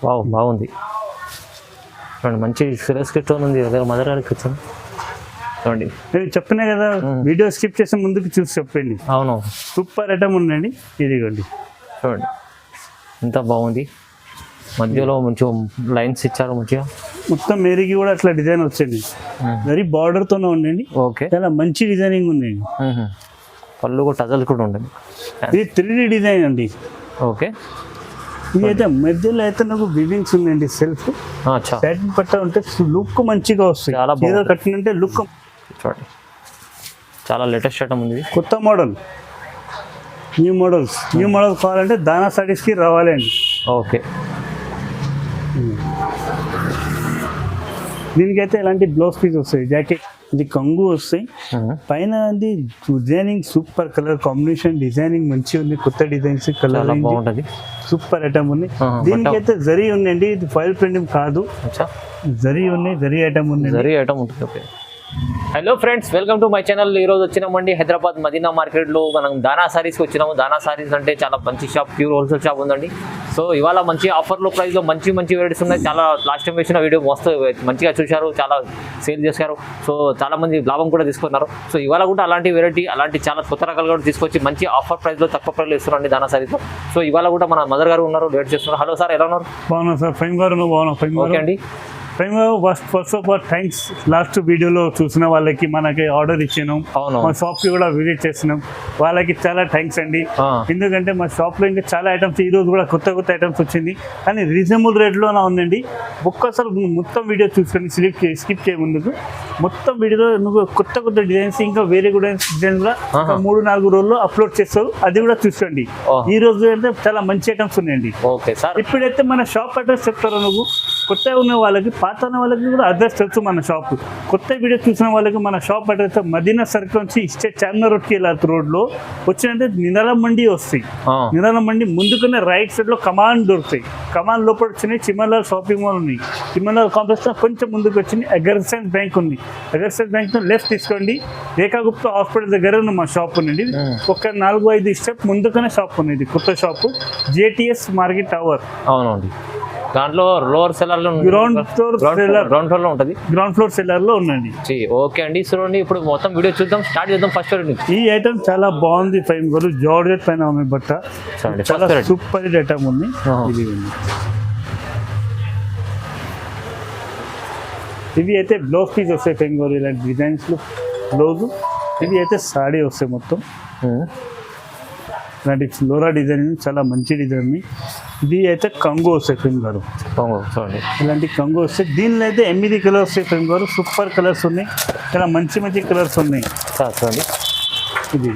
Wow బాగుంది చూడండి, మంచి సిరస్ కిట్ ఉంది మదర్ గారికి వచ్చాను చూడండి. నేను చెప్పినా కదా వీడియో స్కిప్ చేసే ముందుకు చూసి చెప్పండి. అవును సూపర్ ఐటమ్ ఉందండి. ఇదిగోండి చూడండి ఎంత బాగుంది, మధ్యలో మంచి లైన్స్ ఇచ్చారు మంచిగా. మొత్తం మేరీకి కూడా అట్లా డిజైన్ వచ్చింది, వెరీ బార్డర్తోనే ఉండండి. ఓకే చాలా మంచి డిజైనింగ్ ఉందండి. పళ్ళు కూడా టజల్స్ కూడా ఉండండి. ఇది 3D డిజైన్ అండి. ఓకే ఇది అయితే మధ్యలో అయితే నాకు వివింగ్స్ ఉందండి. సెల్ఫ్ సాటిన్ పట్ట ఉంటే లుక్ మంచిగా వస్తుంది. చాలా ఏదో కట్టినంటే లుక్ చూడండి, చాలా లేటెస్ట్ ఐటమ్ ఉంది. కొత్త మోడల్, న్యూ మోడల్స్ కావాలంటే దానా సారీస్కి రావాలండి. ఓకే దీనికైతే ఇలాంటి బ్లౌజ్ పీస్ వస్తాయి, జాకెట్ ఇది కంగు వస్తాయి. పైన అది designing super, colour combination designing మంచిగా ఉంది. కొత్త డిజైన్స్ కలర్ బాగుంటుంది, సూపర్ ఐటమ్ ఉంది. దీనికైతే జరీ ఉందండి, ఇది ఫైల్ ప్రింటింగ్ కాదు, జరీ ఉన్నాయి. జరీ ఐటమ్ ఉంది, జరీ ఐటమ్ ఉంటుంది. Okay hello friends, welcome to my channel. ఈరోజు వచ్చినామండి హైదరాబాద్ మదీనా మార్కెట్లో మనం దానా సారీస్కి వచ్చినాము. దానా సారీస్ అంటే చాలా మంచి షాప్, ప్యూర్ హోల్సేల్ షాప్ ఉందండి. సో ఇవాళ మంచి ఆఫర్లో ప్రైస్లో మంచి వెరైటీస్ ఉన్నాయి. చాలా లాస్ట్ టైం వేసిన వీడియో మస్తు మంచిగా చూశారు, చాలా సేల్ చేశారు. సో చాలా మంది లాభం కూడా తీసుకున్నారు. సో ఇవాళ కూడా అలాంటి వెరైటీ, అలాంటి చాలా కొత్త రకాలు కూడా తీసుకొచ్చి మంచి ఆఫర్ ప్రైస్లో తక్కువ ప్రైస్లో ఇస్తున్నారండి దానా సారీస్లో. సో ఇవాళ కూడా మన మదర్ గారు ఉన్నారు, వెయిట్ చేస్తున్నారు. హలో సార్, ఎలా ఉన్నారు? బాగున్నా సార్. ఫైన్ గారు బాగున్నా. ఓకే అండి. First of all thanks. Last వీడియోలో చూసిన వాళ్ళకి మనకి ఆర్డర్ ఇచ్చినాం, మా షాప్ కి కూడా విజిట్ చేసినాం, వాళ్ళకి చాలా థ్యాంక్స్ అండి. ఎందుకంటే మా షాప్ లో ఇంకా చాలా ఐటమ్స్ ఈ రోజు కూడా కొత్త ఐటమ్స్ వచ్చింది, కానీ రీజనబుల్ రేట్ లో ఉందండి. ఒక్కసారి మొత్తం వీడియో చూసుకొని స్కిప్ చేయ ముందుకు మొత్తం వీడియోలో నువ్వు కొత్త డిజైన్స్ ఇంకా వేరే కూడా డిజైన్స్ కూడా 3-4 రోజుల్లో అప్లోడ్ చేస్తారు, అది కూడా చూసుకోండి. ఈ రోజు అంటే చాలా మంచి ఐటమ్స్ ఉన్నాయండి. ఓకే సార్, ఇప్పుడైతే మన షాప్ అడ్రస్ చెప్తారు. నువ్వు కొత్తగా ఉన్న వాళ్ళకి, పాత ఉన్న వాళ్ళకి కూడా అడ్రస్ తెలుసు మన షాప్. కొత్త వీడియో చూసిన వాళ్ళకి మన షాప్ అడ్రస్ మదీనా సర్కిల్ నుంచి ఇచ్చే చార్మినార్ రోడ్కి వెళ్ళారు. రోడ్లో వచ్చినంటే నిరాల మండి వస్తాయి. నిరాల మండి ముందుకునే రైట్ సైడ్ లో కమాన్ దొరుకుతాయి. కమాన్ లోపల వచ్చినాయి చిమ్మలాల్ షాపింగ్ మాల్ ఉన్నాయి. చిమ్మలాల్ కాంప్లెక్స్ కొంచెం ముందుకు వచ్చింది అగ్రికల్చర్ బ్యాంక్ ఉంది. అగ్రికల్చర్ బ్యాంక్ లెఫ్ట్ తీసుకోండి, రేఖా గుప్తా హాస్పిటల్ దగ్గర మా షాప్ ఉంది. ఒక 4-5 స్టెప్ ముందుకునే షాప్ ఉంది, కొత్త షాప్, JTS మార్కెట్ టవర్. అవునండి, దాంట్లో లోవర్ సెల్లర్ లో గ్రౌండ్ ఫ్లోర్ లో ఉంటుంది. గ్రౌండ్ ఫ్లోర్ సెల్లర్ లో ఉందండి. ఓకే అండి, చూడండి ఇప్పుడు మొత్తం వీడియో చూద్దాం, స్టార్ట్ చేద్దాం. ఫస్ట్ ఈ ఐటమ్ చాలా బాగుంది. ఫైన్ గారు జార్జెట్ పైన ఉంది బట్ట, చాలా సూపర్ ఐటమ్ ఉంది. ఇది ఉంది. ఇవి అయితే బ్లౌజ్ పీస్ వస్తాయి ఫైన్ గారు, ఇలాంటి డిజైన్స్ లో బ్లౌజ్. ఇవి అయితే సాడీ వస్తాయి మొత్తం, ఇలాంటి ఫ్లోరా డిజైన్, చాలా మంచి డిజైన్. ఇది అయితే కంగు వస్తాయి ఫిల్మ్ గారు, ఇలాంటి కంగు వస్తాయి. దీనిలో అయితే 8 కలర్స్ వస్తాయి ఫిల్మ్ గారు, సూపర్ కలర్స్ ఉన్నాయి, చాలా మంచి కలర్స్ ఉన్నాయి. ఇది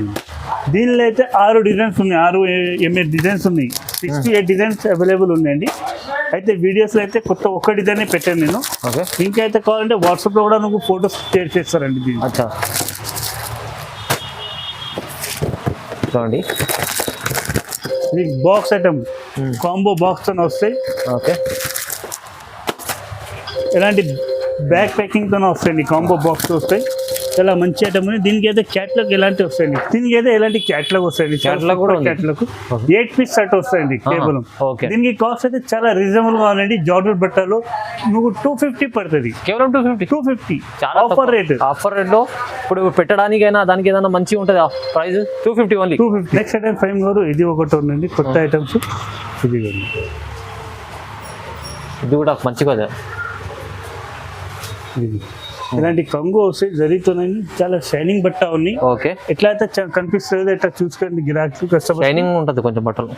దీనిలో అయితే 6 డిజైన్స్ ఉన్నాయి, 6-8 డిజైన్స్ ఉన్నాయి. 6-8 డిజైన్స్ అవైలబుల్ ఉన్నాయండి. అయితే వీడియోస్లో అయితే కొత్త ఒక్క డిజైనే పెట్టాను నేను. ఇంకా అయితే కావాలంటే వాట్సాప్లో కూడా నువ్వు ఫొటోస్ షేర్ చేస్తారండి. దీన్ని చూడండి, మీకు బాక్స్ ఐటమ్ కాంబో బాక్స్ తో వస్తాయి. ఓకే, ఎలాంటి బ్యాగ్ ప్యాకింగ్ తోనే వస్తాయండి, కాంబో బాక్స్ వస్తాయి. చాలా మంచి ఐటమ్ ఉంది. దీనికి అయితే క్యాట్లాగ్ ఎలాంటి వస్తాయండి, దీనికి అయితే ఎలాంటి క్యాట్లాగ్ వస్తాయండి. క్యాట్లాగ్ 8 పీస్ సెట్ వస్తాయండి కేవలం. దీనికి కాస్ట్ అయితే చాలా రీజనబుల్ గా ఉందండి. జార్జెట్ బట్టలు నువ్వు 250 పడుతుంది, కేవలం 250. చాలా ఆఫర్ రేట్ లో ఇప్పుడు పెట్టడానికైనా దానికి ఏదైనా మంచిగా ఉంటుంది. Price 250 only. 250. నెక్స్ట్ ఐటమ్ 5 గారు, ఇది ఒకటి ఉందండి కొత్త ఐటమ్స్. ఇది కూడా మంచిగా ఇలాంటి కంగు వస్తాయి, జరుగుతున్నాయి, చాలా షైనింగ్ బట్ట ఉన్నాయి. ఓకే, ఎట్లా అయితే కనిపిస్తుంది ఎట్లా చూసుకోండి గిరాకీ కస్టమర్. షైనింగ్ ఉంటుంది కొంచెం బట్టలు.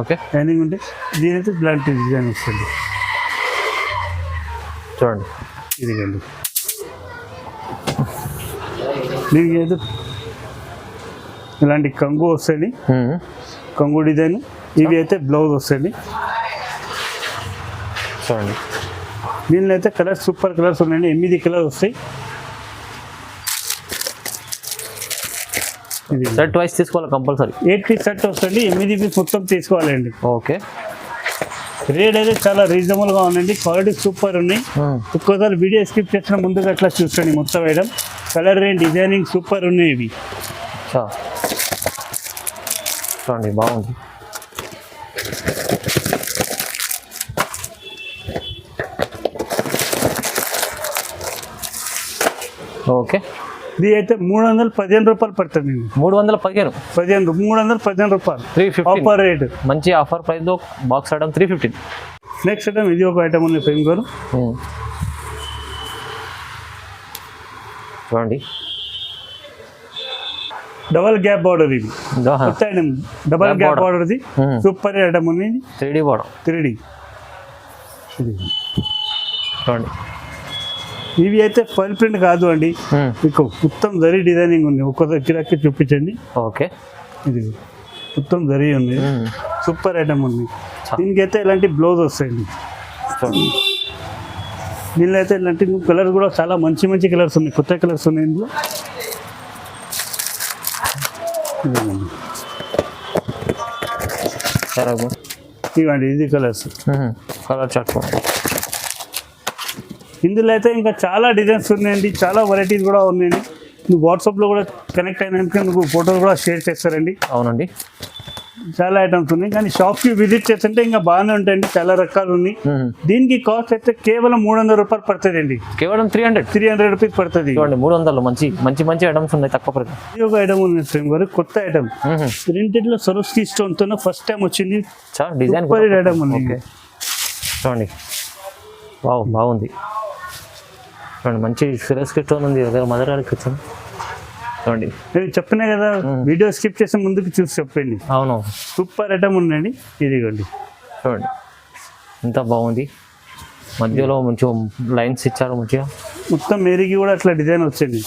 ఓకే, షైనింగ్ ఉంటే దీనైతే ఇలాంటి డిజైన్ వస్తుంది. చూడండి, ఇదిగండి. దీనికి అయితే ఇలాంటి కంగు వస్తాయి, కంగు డిజైన్. ఇవి అయితే బ్లౌజ్ వస్తాయి. చూడండి, దీనిలో అయితే కలర్స్ సూపర్ కలర్స్ ఉన్నాయండి, 8 కలర్స్ వస్తాయి. సెట్ వైస్ తీసుకోవాలి కంపల్సరీ. 8 పీస్ సెట్ వస్తుంది, 8 పీస్ మొత్తం తీసుకోవాలండి. ఓకే, రేట్ అయితే చాలా రీజనబుల్ గా ఉందండి, క్వాలిటీ సూపర్ ఉన్నాయి. ఒక్కోసారి వీడియో స్కిప్ చేసిన ముందుగా అట్లా చూసుకోండి. మొత్తం వేయడం కలర్ రేంజ్ డిజైనింగ్ సూపర్ ఉన్నాయి. ఇవి చూడండి, బాగుంది. ఓకే, ఇది అయితే 315 రూపాయలు పడుతుంది. 315, 315 రూపాయలు 315 ఆఫర్ రేట్. మంచి ఆఫర్ ప్రైస్లో బాక్స్ ఐటమ్ 315. నెక్స్ట్ ఐటమ్ ఇది ఒక ఐటమ్ ఉంది ఫేమ్ గారు. చూడండి, డబల్ గ్యాప్ బార్డర్ ఇది కొత్త ఐటమ్. డబల్ గ్యాప్ బార్డర్ ఇది సూపర్ ఐటమ్ ఉంది. 3D బార్డర్, 3D చూడండి. ఇవి అయితే ఫైల్ ప్రింట్ కాదు అండి, మీకు మొత్తం జరీ డిజైనింగ్ ఉంది. ఒక్క దగ్గరకి చూపించండి. ఓకే, ఇది మొత్తం జరీ ఉంది. సూపర్ ఐటమ్ ఉంది. దీనికైతే ఇలాంటి బ్లౌజ్ వస్తాయండి. దీనిలో అయితే ఇలాంటి కలర్స్ కూడా చాలా మంచి మంచి కలర్స్ ఉన్నాయి, కొత్త కలర్స్ ఉన్నాయి ఇందులో. ఇవ్వండి, ఇది కలర్స్, కలర్ చార్ట్. ఇందులో అయితే ఇంకా చాలా డిజైన్స్ ఉన్నాయండి, చాలా వెరైటీస్ కూడా ఉన్నాయండి. నువ్వు వాట్సాప్లో కూడా కనెక్ట్ అయినాక నువ్వు ఫోటోలు కూడా షేర్ చేస్తారండి. అవునండి, చాలా ఐటమ్స్ ఉన్నాయి. కానీ షాప్కి విజిట్ చేస్తుంటే ఇంకా బాగానే ఉంటాయండి, చాలా రకాలు ఉన్నాయి. దీనికి కాస్ట్ అయితే కేవలం 300 రూపాయలు పడుతుంది అండి. కేవలం 300 రూపీస్ పడుతుంది. చూడండి, 300 మంచి మంచి మంచి ఐటమ్స్ ఉన్నాయి తక్కువ ప్రైస్. ఇది ఒక ఐటమ్ ఉంది ఫ్రేమ్ గారు, కొత్త ఐటమ్. ప్రింటెడ్ లో సరోస్కి స్టోన్ తో ఫస్ట్ టైం వచ్చింది. డిజైన్ ఐటమ్ ఉంది. చూడండి, బాగుంది. చూడండి, మంచి సరోస్కి స్టోన్ ఉంది, మదర్ గారికి వచ్చింది. చూడండి, నేను చెప్పినా కదా, వీడియో స్కిప్ చేసే ముందుకు చూసి చెప్పండి. అవును, సూపర్ ఐటమ్ ఉందండి. ఇదిగోండి, చూడండి ఎంత బాగుంది. మధ్యలో మంచిగా లైన్స్ ఇచ్చారు, మంచిగా మొత్తం మేరీకి కూడా అట్లా డిజైన్ వచ్చింది.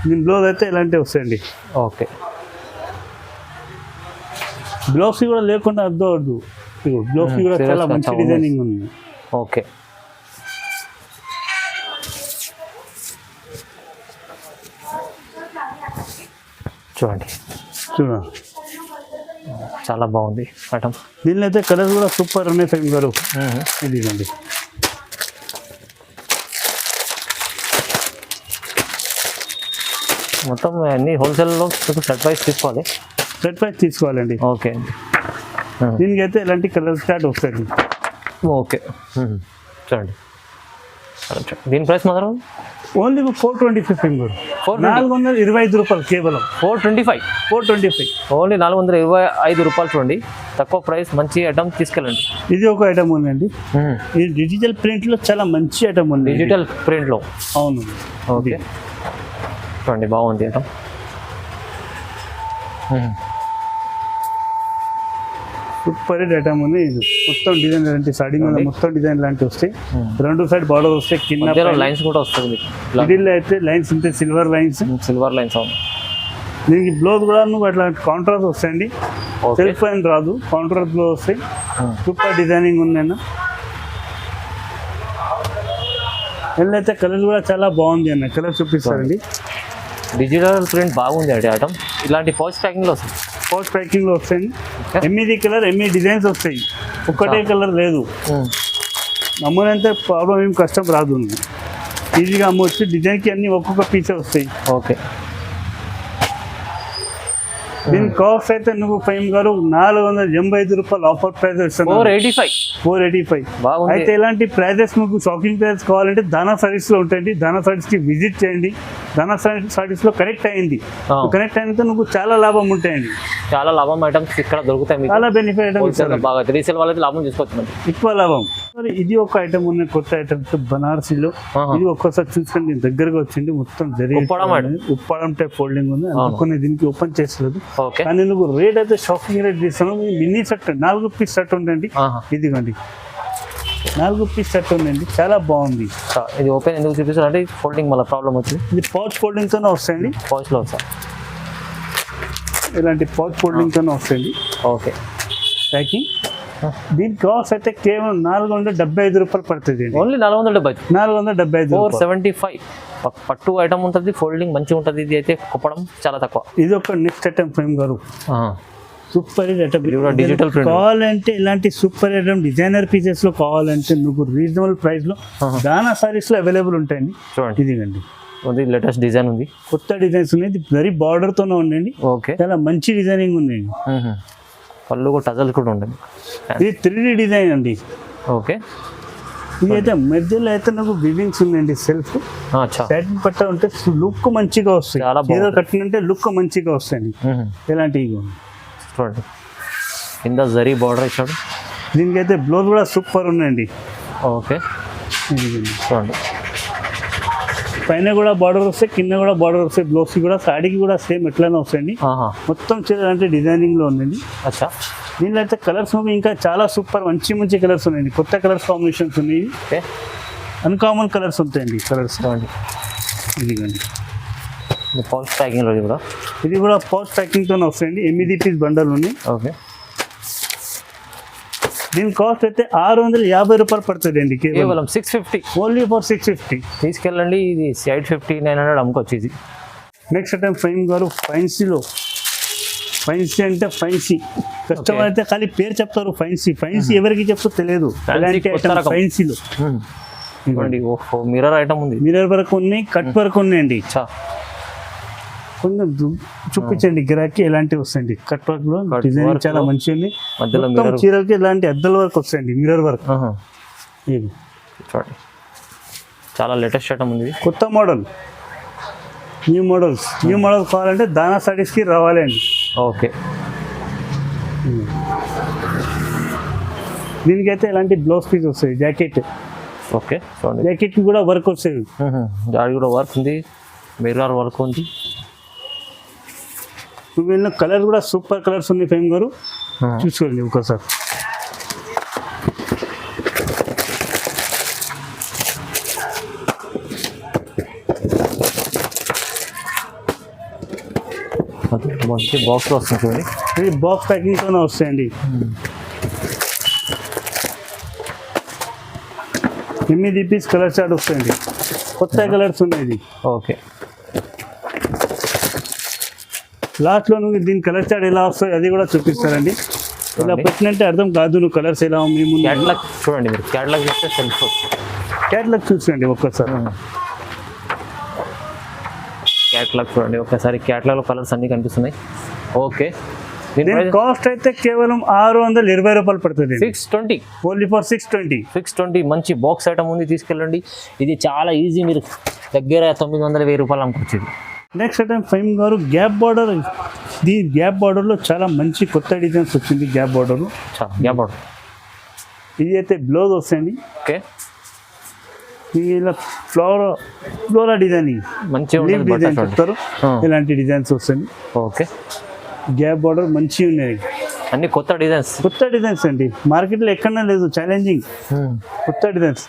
దీని బ్లౌజ్ అయితే ఇలాంటివి వస్తాయండి. ఓకే, బ్లౌజ్ కూడా లేకుండా అర్థం. బ్లౌజ్ కూడా చాలా మంచి డిజైనింగ్ ఉంది. ఓకే, చూడండి చాలా బాగుంది ఐటమ్. దీనిలో అయితే కలర్స్ కూడా సూపర్ ఉన్నాయి ఫేమ్ గారు. ఇదిగోండి, మొత్తం అన్ని హోల్సేల్లో సెట్ వైస్ తీసుకోవాలి. సెట్ వైస్ తీసుకోవాలండి. ఓకే, దీనికి అయితే ఇలాంటి కలర్ స్టార్ట్ వస్తుంది. ఓకే, చూడండి. దీని ప్రైస్ మాత్రం ఓన్లీ 425 ఫేమ్ గారు. 425 రూపాయలు కేవలం. 425 ఓన్లీ 425 రూపాయలు. చూడండి, తక్కువ ప్రైస్, మంచి ఐటమ్ తీసుకెళ్ళండి. ఇది ఒక ఐటమ్ ఉందండి. ఇది డిజిటల్ ప్రింట్ లో చాలా మంచి ఐటమ్ ఉంది. డిజిటల్ ప్రింట్ లో, అవును. ఓకే, చూడండి బాగుంది ఐటమ్. సూపర్ ఐటమ్ ఉంది. ఇది మొత్తం డిజైన్ లాంటి స్టార్టింగ్ మొత్తం డిజైన్ లాంటివి వస్తాయి. 2 సైడ్ బార్డర్ వస్తాయి, కింద లైన్స్ కూడా వస్తుంది. మిడిల్ అయితే లైన్స్ ఉంటాయి, సిల్వర్ లైన్స్. అవును. దీనికి బ్లౌజ్ కూడా నువ్వు అట్లా కాంట్రాస్ట్ వస్తాయండి. సెల్ఫ్ అని రాదు, కాంట్రాస్ట్ బ్లౌజ్ వస్తాయి. సూపర్ డిజైనింగ్ ఉంది అన్న. అయితే కలర్ కూడా చాలా బాగుంది అన్న. కలర్ చూపిస్తారండి. డిజిటల్ ప్రింట్ బాగుంది అండి ఐటమ్. ఇలాంటి పౌచ్ ప్యాకింగ్లో వస్తుంది. పౌచ్ ప్యాకింగ్లో వస్తాయండి. 8 కలర్ 8 డిజైన్స్ వస్తాయి, ఒక్కటే కలర్ లేదు. అమ్మునంత ప్రాబ్లం ఏం కష్టం రాదు, ఈజీగా అమ్మవచ్చు. డిజైన్కి అన్ని ఒక్కొక్క పీసే వస్తాయి. ఓకే, దీని కాస్ట్ అయితే నువ్వు ఫైమ్ గారు 485 రూపాయలు ఆఫర్ ప్రైస్ ఇస్తాను. 485 బాగుంది. అయితే ఇలాంటి ప్రైజెస్ మీకు షాపింగ్ ప్రైస్ కావాలంటే దానా సారీస్ లో ఉంటాయండి. దానా సారీస్ కి విజిట్ చేయండి. దానా సారీస్ లో కనెక్ట్ అయింది. కనెక్ట్ అయినంత నువ్వు చాలా లాభం ఉంటాయండి. చాలా లాభం ఐటమ్స్ ఇక్కడ దొరుకుతాయి. చాలా బెనిఫిట్ బాగా రీసేల్ వాళ్ళకి లాభం తీసుకోవచ్చు, ఎక్కువ లాభం. ఇది ఒక ఐటమ్ ఉంది, కొత్త ఐటమ్స్ బనారసీలో. ఇది ఒక్కసారి చూసుకోండి, దగ్గరగా వచ్చింది. మొత్తం జరిగింది, ఉప్పడం టైప్ ఫోల్డింగ్ ఉంది. అనుకునే దీనికి ఓపెన్ చేసలేదు. కానీ నువ్వు రేట్ అయితే షాపింగ్ రేట్ తీస్తాను. మినీ సెట్ 4 పీస్ సెట్ ఉందండి. ఇదిగోండి, 4 పీస్ సెట్ ఉందండి, చాలా బాగుంది. ఇది ఓపెన్ ఎందుకు చూపిస్తారంటే ఫోల్డింగ్ మళ్ళీ ప్రాబ్లం వచ్చింది. ఇది పౌచ్ ఫోల్డింగ్ తోనే వస్తాయండి. పౌచ్లో వస్తాయి, ఇలాంటి పౌచ్ ఫోల్డింగ్ తోనే వస్తాయండి. Okay, packing. దీని కాస్ట్ అయితే కేవలం 475 రూపాయలు పడుతుంది. ఓన్లీ 475. 475. పట్టు ఐటమ్ ఉంటుంది, ఫోల్డింగ్ మంచిగా ఉంటుంది. ఇది అయితే కుప్పడం చాలా తక్కువ. ఇది ఒక నెక్స్ట్ ఐటమ్ ఫేమ్ గారు. Super item. డిజిటల్ ప్రింట్ కావాలంటే ఇలాంటి సూపర్ ఐటమ్ డిజైనర్ పీసెస్ లో కావాలంటే నువ్వు రీజనబుల్ ప్రైస్ లో దానా సారీస్ లో అవైలబుల్ ఉంటాయండి. చూడండి, ఇదిగండి, లేటెస్ట్ డిజైన్ ఉంది, కొత్త డిజైన్స్ ఉన్నాయి. వెరీ బార్డర్ తోనే ఉండండి. ఓకే, చాలా మంచి డిజైనింగ్ ఉందండి. పళ్ళు కూడా టజల్స్ కూడా ఉండండి. ఇది 3D డిజైన్ అండి. ఓకే, ఇది అయితే మధ్యలో అయితే నాకు వివింగ్స్ ఉన్నాయండి సెల్ఫ్ అచ్చా సాటిన్ పట్ట ఉంటే లుక్ మంచిగా వస్తాయి. చాలా బాగుంది. చీర కట్టినంటే లుక్ మంచిగా వస్తాయండి. ఎలాంటివి చూడండి కింద జరీ బార్డర్ ఇచ్చాడు. దీనికైతే బ్లౌజ్ కూడా సూపర్ ఉన్నాయండి. ఓకే ఇదిగోండి. చూడండి పైన కూడా బార్డర్ వస్తాయి, కింద కూడా బార్డర్ వస్తాయి. బ్లౌజ్ కూడా సాడీకి కూడా సేమ్ ఎట్లనే వస్తాయండి. మొత్తం చీర అంటే డిజైనింగ్ లో ఉందండి. అచ్చా దీనిలో అయితే కలర్స్ ఇంకా చాలా సూపర్ మంచి మంచి కలర్స్ ఉన్నాయండి. కొత్త కలర్స్ కాంబినేషన్స్ ఉన్నాయి. ఓకే అన్కామన్ కలర్స్ ఉంటాయండి. కలర్స్ చూడండి ఇదిగోండి. పౌచ్ ప్యాకింగ్ కూడా ఇది కూడా పౌచ్ ప్యాకింగ్ తోనే వస్తాయండి. 8 పీస్ బండల్ ఉన్నాయి. ఓకే దీని కాస్ట్ అయితే 650 రూపాయలు పడుతుంది అండి. కేవలం 650 ఓన్లీ ఫర్ 650. తీసుకెళ్ళండి. ఇది 850-900 అమ్ముకొచ్చేది. నెక్స్ట్ టైం ఫైన్ గారు ఫైన్సీలో ఫైన్సీ అంటే ఫైన్సీ కస్టమర్ అయితే ఖాళీ పేరు చెప్తారు. ఫైన్సీ ఎవరికి చెప్తారో తెలియదు. అలాంటి కొత్త రకం. ఫైన్సీలో చూడండి ఓహో మిర్రర్ ఐటమ్ ఉంది. మిర్రర్ వరకు ఉన్నాయి, కట్ వరకు ఉన్నాయండి. అచ్చా కొంచెం చూపించండి గిరాకీ ఎలాంటివి వస్తాయండి. కట్ వర్క్ లో డిజైన్ work చాలా లో మంచిగా ఉంది. మధ్యలో మొత్తం mirror. చీరలకి ఇలాంటి అద్దల వర్క్ వస్తాయండి. మిర్రర్ వర్క్ ఇది చూడండి చాలా లేటెస్ట్ ఐటమ్ ఉంది. కొత్త మోడల్, న్యూ మోడల్ కావాలంటే దానా సారీస్కి రావాలి అండి. ఓకే దీనికైతే ఇలాంటి బ్లౌజ్ పీస్ వస్తాయి. జాకెట్ ఓకే చూడండి జాకెట్కి కూడా వర్క్ వస్తాయి. దాడి కూడా వర్క్ ఉంది, మిర్రర్ వర్క్ ఉంది. వీళ్ళ కలర్ కూడా సూపర్ కలర్స్ ఉన్నాయి. ఫేమ్ గారు చూసుకోండి ఒకసారి. మంచి బాక్స్ వస్తుంది చూడండి. ఇది బాక్స్ ప్యాకింగ్ తోనే వస్తాయండి. 8 పీస్ కలర్ చార్ట్ వస్తాయండి. కొత్త కలర్స్ ఉన్నాయి. ఇది ఓకే లాస్ట్లో నువ్వు దీని కలర్ చార్ట్ ఎలా వస్తాయి అది కూడా చూపిస్తారండి. ఇలా పెట్టినంటే అర్థం కాదు నువ్వు కలర్స్ ఎలా మేము. క్యాటలాగ్ చూడండి మీరు. క్యాటలాగ్ చూస్తే సెల్ఫ్ క్యాటలాగ్ చూసండి ఒక్కసారి. క్యాటలాగ్ చూడండి ఒక్కసారి. క్యాటలాగ్లో కలర్స్ అన్నీ కనిపిస్తున్నాయి. ఓకే దీని దీని ప్రైస్ కాస్ట్ అయితే కేవలం 620 రూపాయలు పడుతుంది. 620 ఓన్లీ ఫర్ 620. మంచి బాక్స్ ఐటమ్ ఉంది. తీసుకెళ్ళండి. ఇది చాలా ఈజీ. మీరు దగ్గర 900-1000 రూపాయలు అమ్ముకొచ్చేది. నెక్స్ట్ ఐటమ్ ఫైమ్ గారు గ్యాప్ బార్డర్. ఈ గ్యాప్ బార్డర్లో చాలా మంచి కొత్త డిజైన్స్ వచ్చింది. గ్యాప్ బార్డర్ గ్యాప్ బార్డర్ ఇది అయితే బ్లౌజ్ వస్తాయండి. ఓకే ఇలా ఫ్లోరా డిజైనింగ్ మంచిగా లీఫ్ ఉంటుంది డిజైన్ బట్ట చెప్తారు. ఇలాంటి డిజైన్స్ వస్తాయి. ఓకే గ్యాప్ బార్డర్ మంచిగా ఉన్నాయి. అన్ని కొత్త డిజైన్స్. కొత్త డిజైన్స్ అండి. మార్కెట్లో ఎక్కడన్నా లేదు. ఛాలెంజింగ్ కొత్త డిజైన్స్.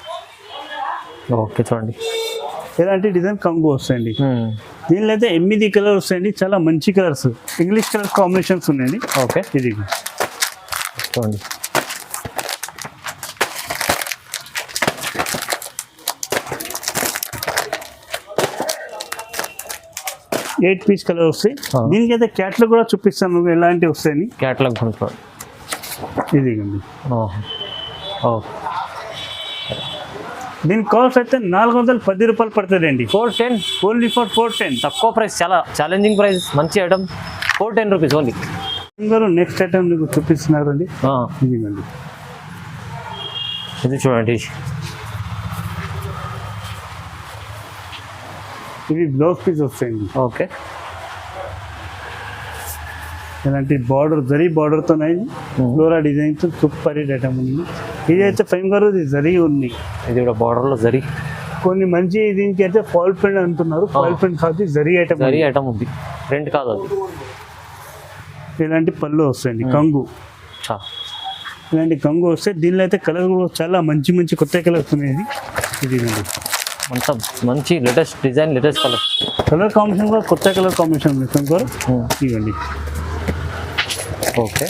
ఓకే చూడండి ఇలాంటి డిజైన్ కంగు వస్తాయండి. దీనిలో అయితే 8 కలర్ వస్తాయండి. చాలా మంచి కలర్స్, ఇంగ్లీష్ కలర్ కాంబినేషన్స్ ఉన్నాయండి. ఓకే ఇది చూడండి 8 పీస్ కలర్ వస్తాయి. దీనికైతే క్యాట్లాగ్ కూడా చూపిస్తాను నువ్వు ఎలాంటివి వస్తాయని. క్యాటలాగ్ చూడండి. ఇది దీని కాస్ట్ అయితే 410 రూపాయలు పడుతుంది అండి. 410 ఓన్లీ ఫర్ 410. తక్కువ ప్రైస్, చాలా ఛాలెంజింగ్ ప్రైస్, మంచి ఐటమ్. 410 rupees only. గారు నెక్స్ట్ ఐటమ్ మీకు చూపిస్తున్నారండి. ఇదిగండి ఇది చూడండి. ఇవి బ్లౌజ్ పీస్ వస్తాయండి. ఓకే ఇలాంటి బార్డర్ జరీ బార్డర్తో ఫ్లోరా డిజైన్తో సూపర్ హిట్ ఐటమ్ ఉంది. ఇది అయితే ఫైమ్ గారు ఇది జరీ ఉంది. ఇది కూడా బార్డర్లో జరీ. కొన్ని మంచి దీనికి అయితే ఫాల్ ప్రింట్ అంటున్నారు. ఫాల్ ప్రింట్ కాదు, జరీ ఐటమ్. జరీ ఐటమ్ ఉంది, ప్రింట్ కాదు అది. ఇలాంటి పళ్ళు వస్తాయండి. కంగు ఇలాంటి కంగు వస్తే దీనిలో అయితే కలర్ కూడా చాలా మంచి మంచి కొత్త కలర్స్ ఉన్నాయి. ఇది అంతా మంచి latest design, latest colour. Colour combination కూడా కొత్త కలర్ కాంబినేషన్ ఉంది ఫైమ్ గారు. ఇవ్వండి. ఓకే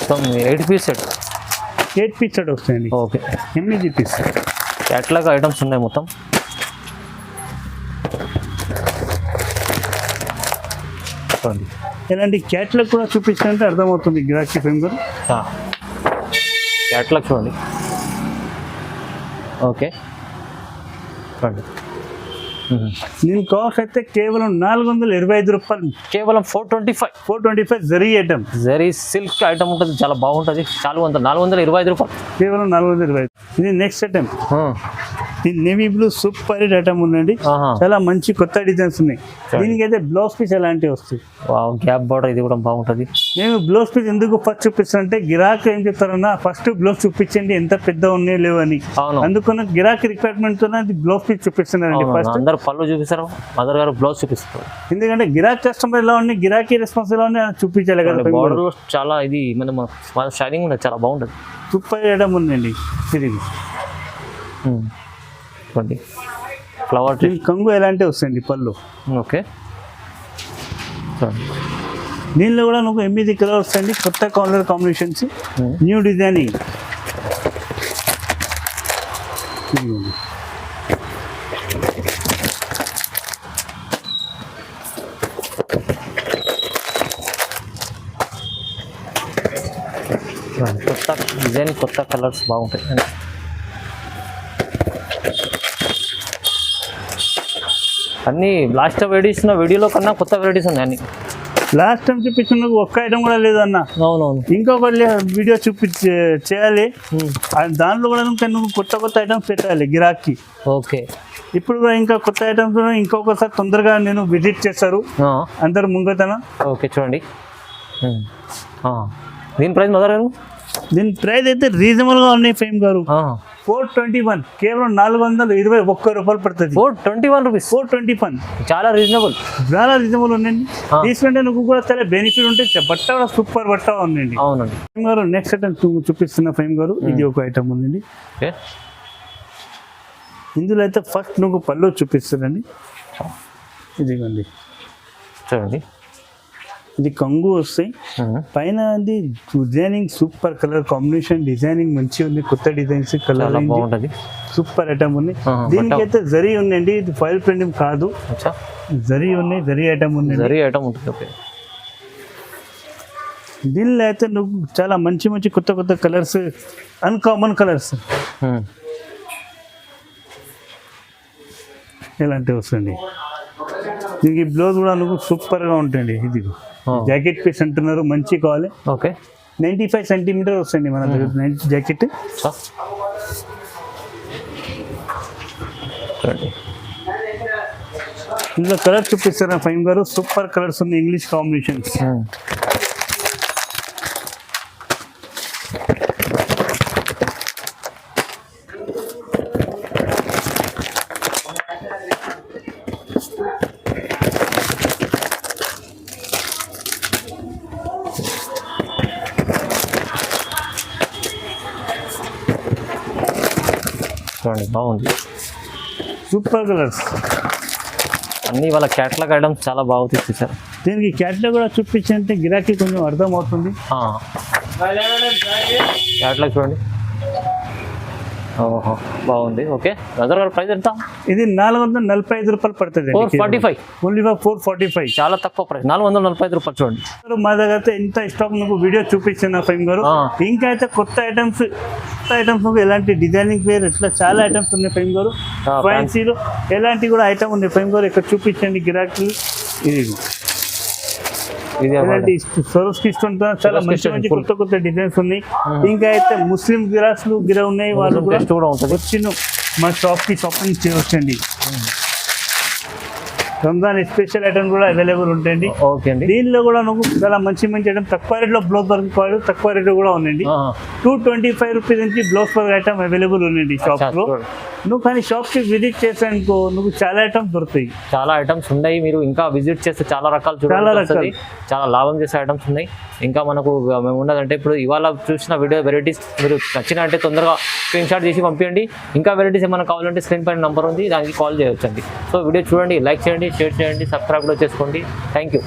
మొత్తం 8 పీస్ సెట్. 8 పీస్ సెట్ వస్తాయండి. Okay 8 piece. క్యాటలాగ్ ఐటమ్స్ ఉన్నాయి మొత్తం. చూడండి ఇలాంటి క్యాట్లాగ్ కూడా చూపిస్తానంటే అర్థమవుతుంది గిరాకీ ఫైమ్ గారు. క్యాటలాగ్ చూడండి. ఓకే చూడండి దీని కాస్ట్ అయితే కేవలం 425 రూపాయలు. కేవలం 425. 425 zari item, zari silk item ఉంటుంది, చాలా బాగుంటుంది. 425 రూపాయలు, కేవలం 425. ఇది next item, navy blue super hit item ఉందండి. చాలా మంచి కొత్త డిజైన్స్ ఉన్నాయి. దీనికైతే బ్లౌజ్ పీస్ ఎలాంటివి వస్తాయి, గ్యాప్ బార్డర్, ఇది కూడా బాగుంటుంది. నేను బ్లౌజ్ పీస్ ఎందుకు ఫస్ట్ చూపిస్తానంటే గిరాకీ ఏం చెప్తారన్నా, ఫస్ట్ బ్లౌజ్ చూపించండి ఎంత పెద్ద ఉన్నాయో లేవు అని. అందుకని గిరాకీ రిక్వైర్మెంట్ తో బ్లౌజ్ పీస్ చూపిస్తున్నానండి. ఫస్ట్ అందరు పళ్ళు చూపిస్తారు, మదర్ గారు బ్లౌజ్ చూపిస్తారు. ఎందుకంటే గిరాకీ కస్టమర్ ఎలా ఉన్నాయి, గిరాకీ రెస్పాన్స్ ఎలా ఉన్నాయి చూపించాలి కదా. బార్డర్ చాలా ఇది మన షైనింగ్ ఉంటుంది, చాలా బాగుంటుంది. సూపర్ ఐటమ్ ఉందండి. ఇది ఫ్లవర్ కంగు ఎలాంటివి వస్తాయండి పళ్ళు. ఓకే, దీనిలో కూడా నువ్వు 8 కలర్ వస్తాయండి, కొత్త కలర్ కాంబినేషన్స్, న్యూ డిజైనింగ్. కొత్త డిజైన్, కొత్త కలర్స్ బాగుంటాయి. అన్ని లాస్ట్ వెరైటీస్ వీడియోలో కన్నా కొత్త వెరైటీస్ ఉన్నాయి అన్ని. లాస్ట్ టైం చూపించిన ఒక్క ఐటమ్ కూడా లేదన్న. అవునవును, ఇంకొక వీడియో చేయాలి, దాంట్లో కూడా నువ్వు కొత్త కొత్త ఐటమ్స్ పెట్టాలి గిరాకీ. ఓకే, ఇప్పుడు కూడా ఇంకా కొత్త ఐటమ్స్ ఇంకొకసారి తొందరగా నేను విజిట్ చేస్తారు అందరు ముంగతన. ఓకే, చూడండి దీని ప్రైస్ మదర్ గారు. దీని ప్రైస్ అయితే రీజనబుల్ గా ఉన్నాయి ఫేమ్ గారు. 421, కేవలం 421 రూపాయలు పడుతుంది. 421 రూపీస్, 421 చాలా రీజనబుల్, చాలా రీజనబుల్ ఉందండి. తీసుకుంటే నువ్వు కూడా చాలా బెనిఫిట్ ఉంటాయి. బట్ట కూడా సూపర్ బట్ట ఉందండి. అవునండి ఫేమ్ గారు. నెక్స్ట్ ఐటమ్ చూపిస్తున్న ఫేమ్ గారు, ఇది ఒక ఐటమ్ ఉందండి. ఇందులో అయితే ఫస్ట్ నువ్వు పళ్ళు చూపిస్తుందండి. ఇదిగోండి చూడండి, ఇది కంగు వస్తాయి. పైన అది designing super colour combination, designing మంచిగా ఉంది. కొత్త డిజైన్స్, కలర్ బాగుంటుంది. సూపర్ ఐటమ్ ఉంది. దీనికైతే జరీ ఉందండి, ఇది ఫైల్ ప్రింటింగ్ కాదు, జరీ ఉన్నాయి. జరీ ఐటమ్ ఉంది, జరీ ఐటమ్ ఉంటుంది. దీనిలో అయితే నువ్వు చాలా మంచి మంచి కొత్త కొత్త కలర్స్, అన్కామన్ కలర్స్ ఇలాంటివి వస్తుంది. దీనికి బ్లౌజ్ కూడా నువ్వు సూపర్ గా ఉంటుంది. ఇది జాకెట్ పీస్ అంటున్నారు, మంచి కావాలి. ఓకే, 95 సెంటీమీటర్ వస్తుంది మన దగ్గర జాకెట్. ఇందులో కలర్ చూపిస్తారా ఫైమ్ గారు, సూపర్ కలర్స్ ఉన్నాయి, ఇంగ్లీష్ కాంబినేషన్స్. చూడండి బాగుంది, సూపర్ కలర్స్ అన్ని వాళ్ళ క్యాటలాగ్ ఐటమ్స్ చాలా బాగా తీసుకొచ్చారు. దీనికి క్యాటలాగ్ కూడా చూపించంటే గిరాకీ కొంచెం అర్థం అవుతుంది. క్యాటలాగ్ చూడండి, ఓహో బాగుంది. ఓకే, మదర్ గారు ప్రైస్ ఎంత? ఇది 445 రూపాయలు పడుతుంది. 445, ఓన్లీ 445, చాలా తక్కువ ప్రైస్, 445 రూపాయలు. చూడండి మా దగ్గర అయితే ఇంత స్టాక్ నువ్వు వీడియో చూపించిన ఫైమ్ గారు. ఇంకా అయితే కొత్త ఐటమ్స్ ఎలాంటి డిజైనింగ్ వేర్ ఇట్లా చాలా ఐటమ్స్ ఉన్నాయి ఫైమ్ గారు. ఫ్యాన్సీలో ఎలాంటి కూడా ఐటమ్ ఉంది ఫైమ్ గారు, ఇక్కడ చూపించండి గిరాకీ. ఇది చాలా మంచి మంచి కొత్త కొత్త డిజైన్స్ ఉన్నాయి. ఇంకా అయితే ముస్లిం గిరాక్స్లు ఉన్నాయి, వాళ్ళు కూడా వచ్చి మా షాప్ కి షాపింగ్ చేయవచ్చండి. రంజాన్ స్పెషల్ ఐటమ్ కూడా అవైలబుల్ ఉంటాయండి. ఓకే అండి, దీనిలో కూడా నువ్వు చాలా మంచి మంచి ఐటమ్ తక్కువ రేట్లో బ్లౌజ్ వర్క్ కావాలి, తక్కువ రేట్లో కూడా ఉందండి. 225 రూపీస్ నుంచి బ్లౌజ్ వర్క్ ఐటమ్ అవైలబుల్ ఉందండి షాప్ లో. నువ్వు కానీ షాప్ కి విజిట్ చేసానుకో నువ్వు చాలా ఐటమ్స్ దొరుకుతాయి. చాలా ఐటమ్స్ ఉన్నాయి, మీరు ఇంకా విజిట్ చేస్తే చాలా రకాలు చూడాలి, చాలా లాభం చేసే ఐటమ్స్ ఉన్నాయి. ఇంకా మనకు మేము ఉన్నదంటే ఇప్పుడు ఇవాళ చూసిన వీడియో వెరైటీస్ మీరు నచ్చినంటే తొందరగా స్క్రీన్ షాట్ చేసి పంపించండి. ఇంకా వెరైటీస్ ఏమైనా కావాలంటే స్క్రీన్ పైన నెంబర్ ఉంది, దానికి కాల్ చేయొచ్చండి. సో వీడియో చూడండి, లైక్ చేయండి, షేర్ చేయండి, సబ్స్క్రైబ్ కూడా చేసుకోండి. Thank you.